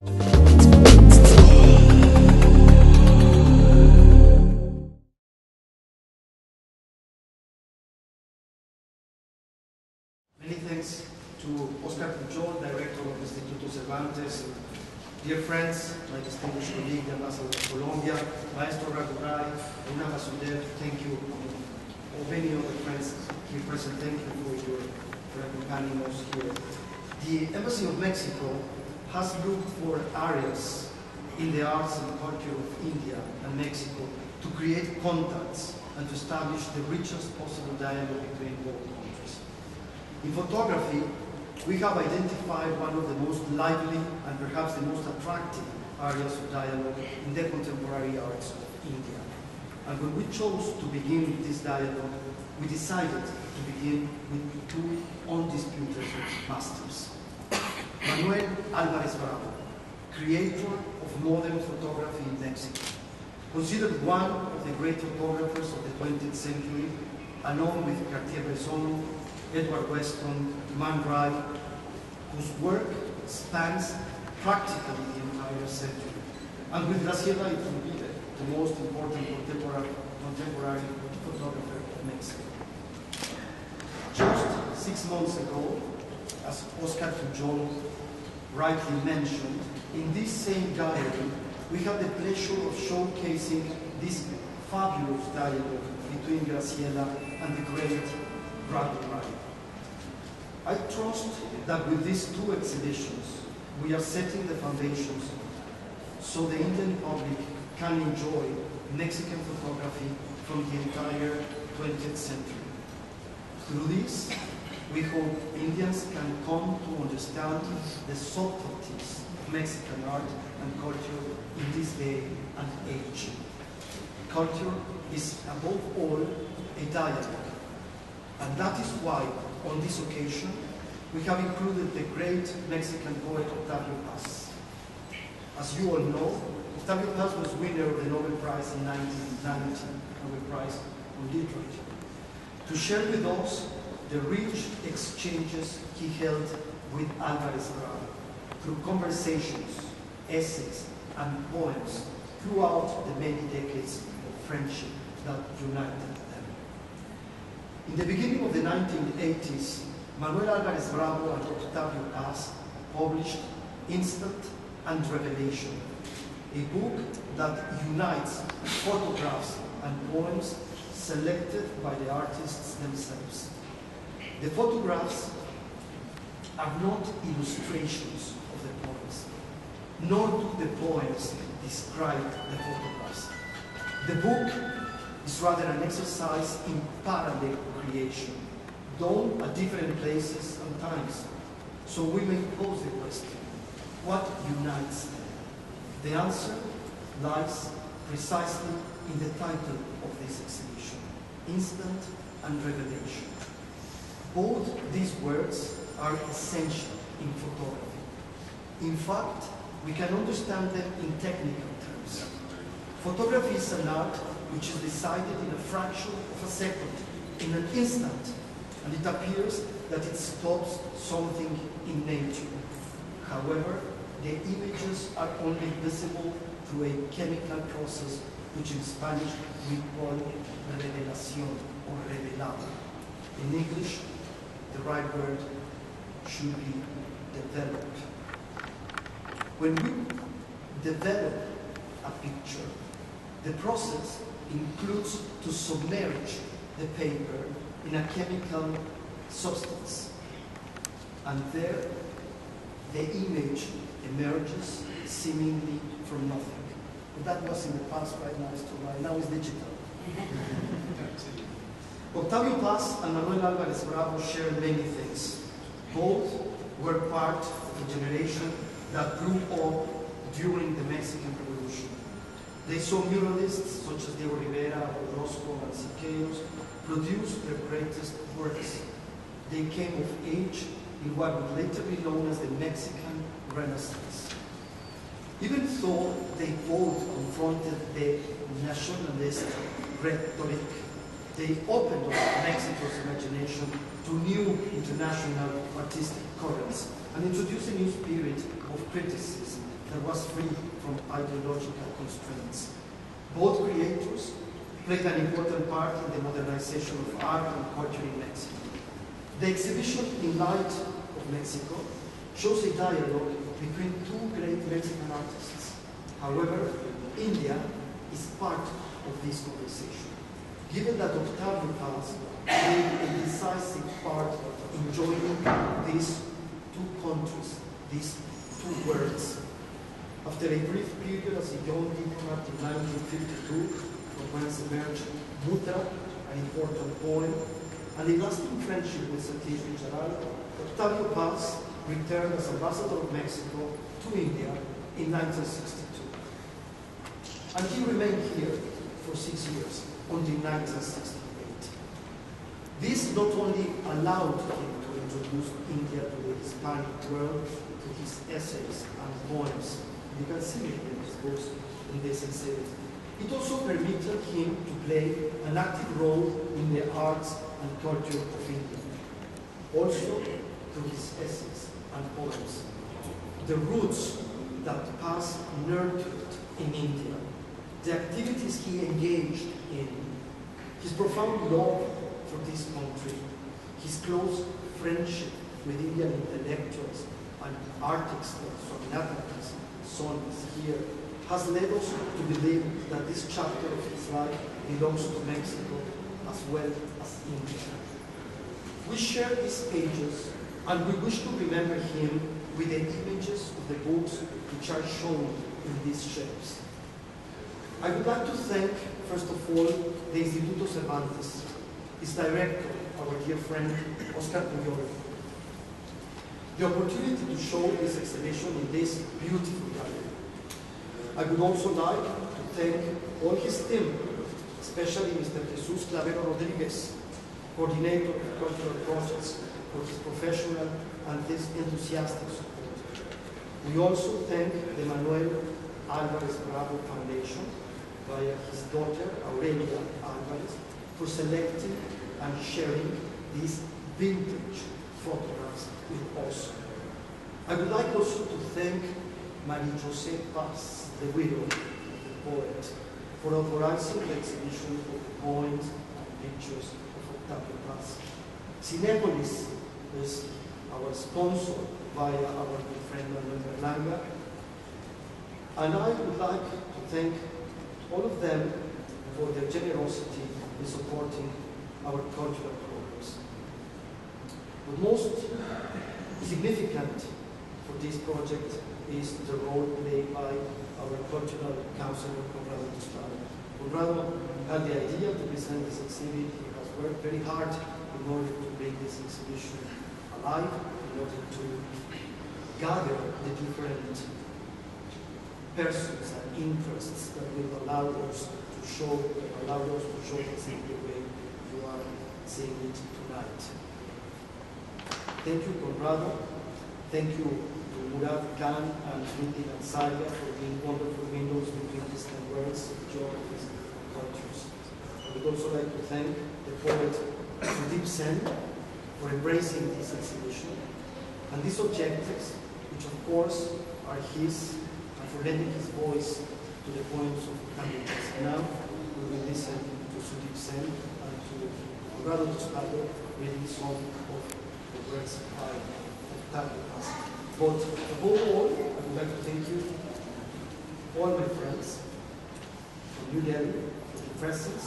Many thanks to Octavio Paz, director of Instituto Cervantes, dear friends, my distinguished colleague, the Ambassador of Colombia, Maestro Raguray, Una Basuder, thank you, or many other friends here present, thank you for accompanying us here. The Embassy of Mexico has looked for areas in the arts and culture of India and Mexico to create contacts and to establish the richest possible dialogue between both countries. In photography, we have identified one of the most lively and perhaps the most attractive areas of dialogue in the contemporary arts of India. And when we chose to begin this dialogue, we decided to begin with two undisputed masters. Manuel Álvarez, creator of modern photography in Mexico, considered one of the great photographers of the 20th century, along with Cartier-Bresson, Edward Weston, Man Ray, whose work spans practically the entire century. And with Graciela Iturbide, the most important contemporary photographer of Mexico. Just 6 months ago, as Oscar Pujol rightly mentioned, in this same gallery, we have the pleasure of showcasing this fabulous dialogue between Graciela and the great Bradley Wright. I trust that with these two exhibitions, we are setting the foundations so the Indian public can enjoy Mexican photography from the entire 20th century. Through this, we hope Indians can come to understand the subtleties of Mexican art and culture in this day and age. Culture is above all a dialogue, and that is why on this occasion we have included the great Mexican poet Octavio Paz. As you all know, Octavio Paz was winner of the Nobel Prize in 1990, Nobel Prize on Literature, to share with us the rich exchanges he held with Álvarez through conversations, essays, and poems throughout the many decades of friendship that united them. In the beginning of the 1980s, Manuel Álvarez and Octavio Paz published Instant and Revelation, a book that unites photographs and poems selected by the artists themselves. The photographs are not illustrations of the poems, nor do the poems describe the photographs. The book is rather an exercise in parallel creation, done at different places and times. So we may pose the question, what unites them? The answer lies precisely in the title of this exhibition, Instant and Revelation. Both these words are essential in photography. In fact, we can understand them in technical terms. Photography is an art which is decided in a fraction of a second, in an instant, and it appears that it stops something in nature. However, the images are only visible through a chemical process which in Spanish we call revelación or revelado. In English, the right word should be developed. When we develop a picture, the process includes to submerge the paper in a chemical substance, and there the image emerges seemingly from nothing. But that was in the past, right now now it's digital. Octavio Paz and Manuel Álvarez shared many things. Both were part of a generation that grew up during the Mexican Revolution. They saw muralists such as Diego Rivera, Orozco, and Siqueiros produce their greatest works. They came of age in what would later be known as the Mexican Renaissance. Even though they both confronted the nationalist rhetoric, they opened up Mexico's imagination to new international artistic currents and introduced a new spirit of criticism that was free from ideological constraints. Both creators played an important part in the modernization of art and culture in Mexico. The exhibition In Light of Mexico shows a dialogue between two great Mexican artists. However, India is part of this conversation, given that Octavio Paz played a decisive part in joining these two countries, these two worlds. After a brief period as a young diplomat in 1952, from whence emerged Mutra, an important poem, and a lasting friendship with Satish Vicharal, Octavio Paz returned as ambassador of Mexico to India in 1962. And he remained here for 6 years, until 1968. This not only allowed him to introduce India to the Hispanic world through his essays and poems. You can see it in his books in this exhibit. It also permitted him to play an active role in the arts and culture of India. Also through his essays and poems. The roots that Paz nurtured in India, the activities he engaged in, his profound love for this country, his close friendship with Indian intellectuals and artists like Swaminathan's son is here, has led us to believe that this chapter of his life belongs to Mexico as well as India. We share these pages and we wish to remember him with the images of the books which are shown in these shelves. I would like to thank, first of all, the Instituto Cervantes, its director, our dear friend, Oscar Puyol. The opportunity to show this exhibition in this beautiful gallery. I would also like to thank all his team, especially Mr. Jesus Clavero Rodriguez, coordinator of cultural projects, for his professional and his enthusiastic support. We also thank the Manuel Álvarez Bravo Foundation via his daughter, Abril Álvarez, for selecting and sharing these vintage photographs with us. I would like also to thank Marie-José Paz, the widow of the poet, for authorizing the exhibition of the poems and pictures of Octavio Paz. Cinepolis is our sponsor via our good friend Manuel Álvarez, and I would like to thank all of them for their generosity in supporting our cultural programs. But most significant for this project is the role played by our cultural counselor, Conrado Tostada. Conrado had the idea to present this exhibit. He has worked very hard in order to bring this exhibition alive, in order to gather the different persons and interests that will allow us to show this in the way you are seeing it tonight. Thank you, Conrado. Thank you to Murad Khan and Sruti and Salia for being wonderful windows between distant worlds of geographies and cultures. I would also like to thank the poet Sudeep Sen for embracing this exhibition and these objectives, which of course are his, and for lending his voice to the poems of Octavio Paz. Now we will listen to Sudeep Sen and to Conrado Tostada reading some of the works by Octavio Paz. But above all, I would like to thank you, all my friends from New Delhi, for your presence,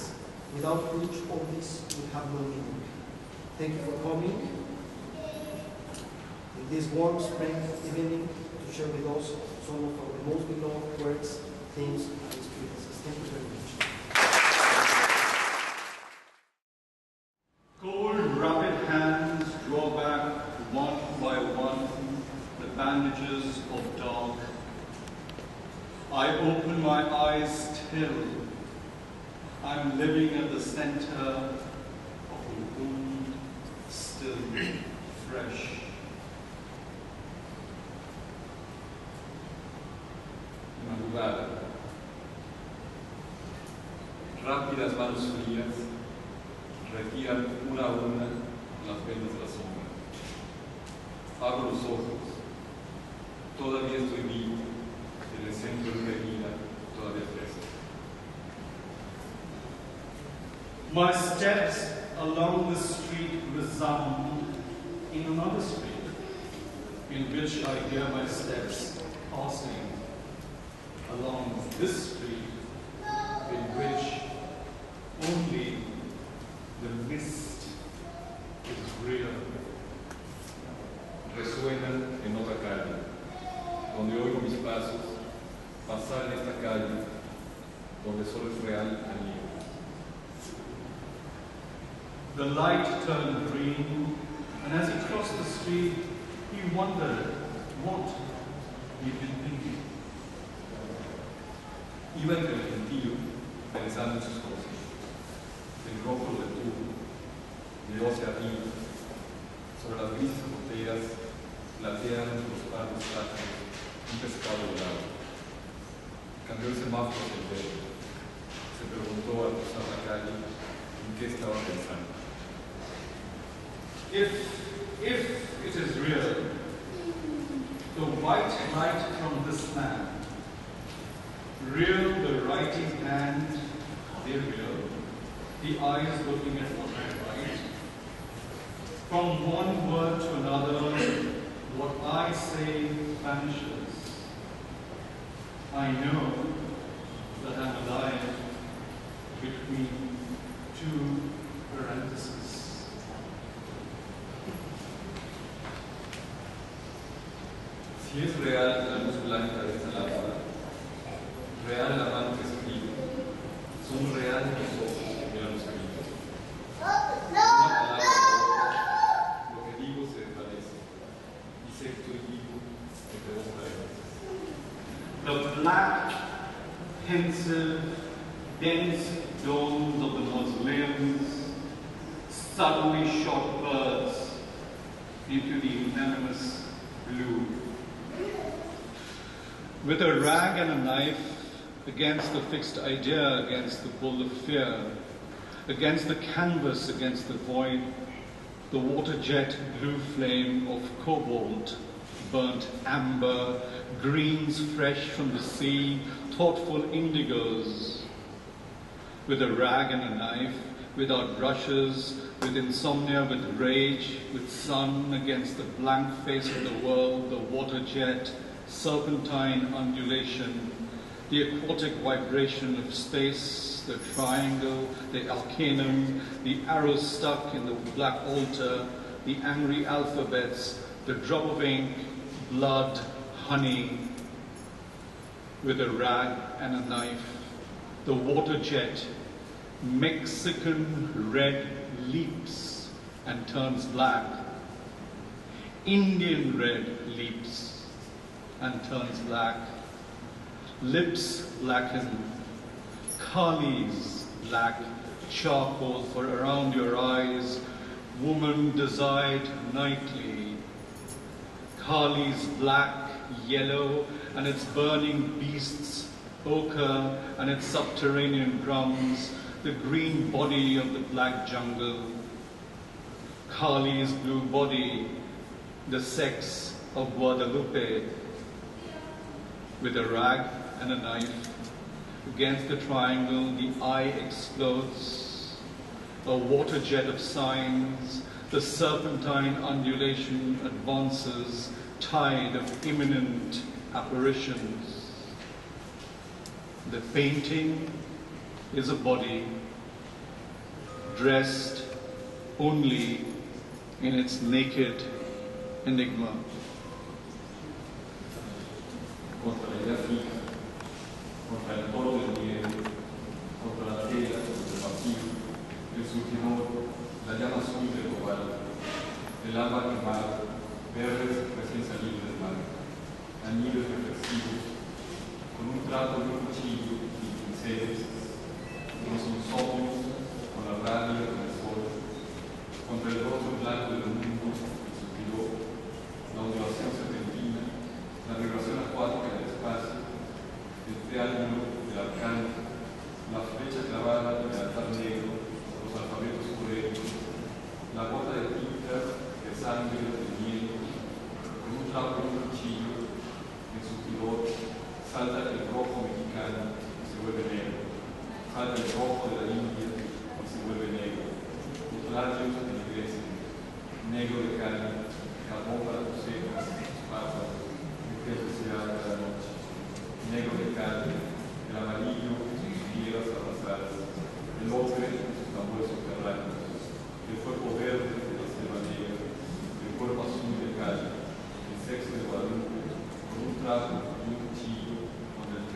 without which all this would have no meaning. Thank you for coming in this warm spring evening to share with us some of our most beloved works, themes, and experiences. Thank you very much. Cold, rapid hands draw back one by one the bandages of dark. I open my eyes still. I'm living at the center of a wound still fresh. Madrugada. Rápidas manos frías retiran una a una las venas de la sombra. Abro los ojos. Todavía estoy vivo. My steps along the street resound in another street, in which I hear my steps passing along this street, in which only the mist is real. Resuenan en otra calle, donde oigo mis pasos pasar en esta calle, donde solo es real amigo. The light turned green, and as he crossed the street, he wondered what he'd been thinking. Iba entre el gentío, pensando en sus cosas. El rojo lo detuvo, miró hacia arriba, sobre las grises azoteas, platean los pardos pájaros, un pescado volado. Cambió el semáforo hacia el verde. Se preguntó al cruzar la calle en qué estaba pensando. If it is real, the white light from this man, real the writing hand, they're real, the eyes looking at what I write, from one word to another, what I say vanishes. I know that I'm alive between two parentheses. Si es real la luz blanca de esta lámpara, real la mano que escribe, son reales los ojos que miran los escritos. Una palabra, lo que digo se desvanece, y sé que estoy vivo entre dos paredes. The black, pensive, dense domes of the mausoleums suddenly shot birds into the unanimous blue. With a rag and a knife, against the fixed idea, against the bull of fear, against the canvas, against the void, the water jet blue flame of cobalt, burnt amber, greens fresh from the sea, thoughtful indigos. With a rag and a knife, without brushes, with insomnia, with rage, with sun against the blank face of the world, the water jet, serpentine undulation, the aquatic vibration of space, the triangle, the arcanum, the arrow stuck in the black altar, the angry alphabets, the drop of ink, blood, honey, with a rag and a knife, the water jet, Mexican red leaps and turns black, Indian red leaps and turns black, lips blacken, Kali's black, charcoal for around your eyes, woman desired nightly, Kali's black, yellow, and its burning beasts, ochre, and its subterranean drums, the green body of the black jungle, Kali's blue body, the sex of Guadalupe, with a rag and a knife, against the triangle the eye explodes, a water jet of signs, the serpentine undulation advances, tide of imminent apparitions. The painting is a body dressed only in its naked enigma. Contra la idea fija, contra el toro del miedo, contra la tela, el vacío, el surtidor, la llama azul del cobalto, el alba quemada, verdes recién salidos del mar, anillos reflexivos, con un trato de un cuchillo y pinceles, unos insomnios, con la radio del sol, contra el rostro blanco del mundo, el surtidor, la ondulación serpentina, la vibración acuática del espacio, el triángulo del arcángel, la flecha clavada en el altar negro, los alfabetos coreanos, la gota de tinta, de sangre, de hielo, con un trapo y un cuchillo, en su tirón, salta el rojo mexicano y se vuelve negro, salta el rojo de la India y se vuelve negro.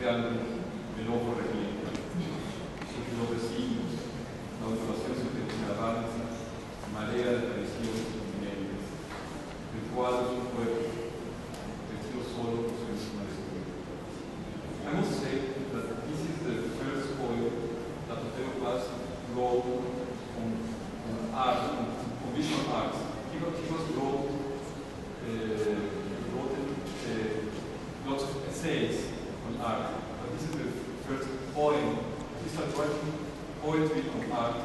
creando el ojo revienta, los vecinos, la observación de la danza, marea de tradiciones y medias. El cuadro es un cuerpo, vestido solo por su misma descubrimiento. I must say that this is the first poem that Octavio Paz wrote on art, on visual arts. He wrote lots of essays on art, but this is the first poem. He started writing poetry on art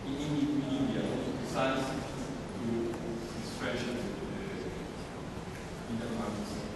in India, besides to his friendship with Indian artists.